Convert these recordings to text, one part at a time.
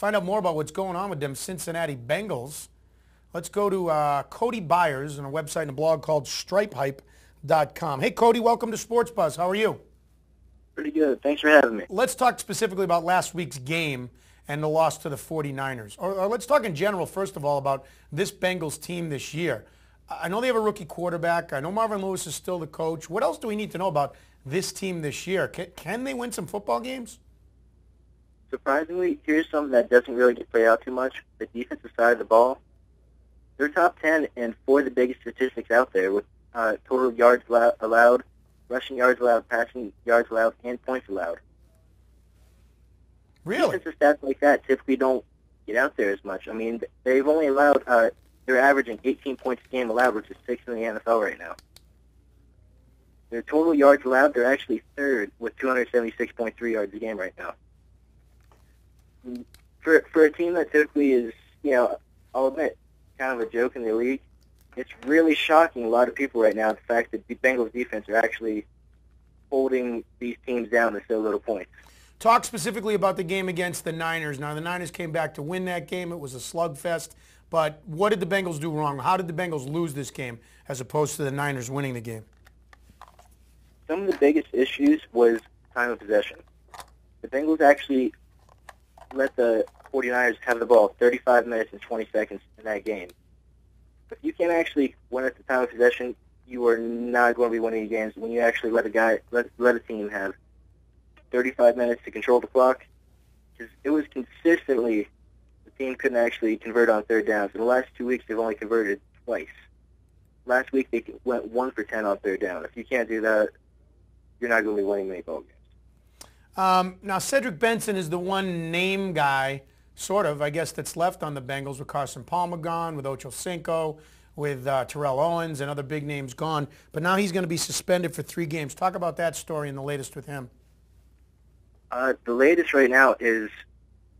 find out more about what's going on with them Cincinnati Bengals, let's go to Cody Byers on a website and a blog called stripehype.com. Hey, Cody, welcome to Sports Buzz. How are you? Pretty good. Thanks for having me. Let's talk specifically about last week's game and the loss to the 49ers. Or let's talk in general, first of all, about this Bengals team this year. I know they have a rookie quarterback. I know Marvin Lewis is still the coach. What else do we need to know about this team this year? Can they win some football games? Surprisingly, here's something that doesn't really get played out too much. The defensive side of the ball, they're top 10 in 4 of the biggest statistics out there with total yards allowed, rushing yards allowed, passing yards allowed, and points allowed. Really? Defensive stats like that typically don't get out there as much. I mean, they've only allowed, they're averaging 18 points a game allowed, which is 6th in the NFL right now. Their total yards allowed, they're actually 3rd with 276.3 yards a game right now. For a team that typically is, I'll admit, kind of a joke in the league, it's really shocking a lot of people right now the fact that the Bengals defense are actually holding these teams down to so little points. Talk specifically about the game against the Niners. Now, the Niners came back to win that game. It was a slugfest. But what did the Bengals do wrong? How did the Bengals lose this game as opposed to the Niners winning the game? Some of the biggest issues was time of possession. The Bengals actually let the 49ers have the ball 35 minutes and 20 seconds in that game. If you can't actually win at the time of possession, you are not going to be winning games when you actually let a team have 35 minutes to control the clock. Because it was consistently the team couldn't actually convert on third downs. In the last 2 weeks, they've only converted twice. Last week, they went 1 for 10 on third down. If you can't do that, you're not going to be winning many ball games. Now, Cedric Benson is the one name guy, sort of, I guess, that's left on the Bengals with Carson Palmer gone, with Ocho Cinco, with Terrell Owens and other big names gone. But now he's going to be suspended for 3 games. Talk about that story and the latest with him. The latest right now is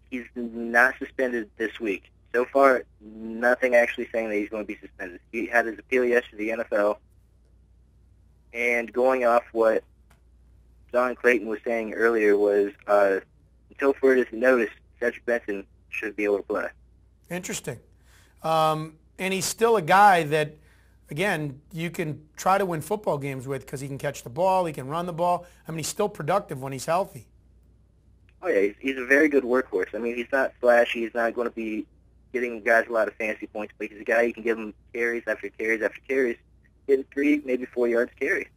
he's not suspended this week. So far, nothing actually saying that he's going to be suspended. He had his appeal yesterday to the NFL, and going off what John Clayton was saying earlier was until further notice, Cedric Benson should be able to play. Interesting. And he's still a guy that, again, you can try to win football games with because he can catch the ball, he can run the ball. I mean, he's still productive when he's healthy. Oh, yeah, he's a very good workhorse. I mean, he's not flashy. He's not going to be getting guys a lot of fantasy points, but he's a guy you can give him carries after carries after carries, getting 3, maybe 4 yards carry.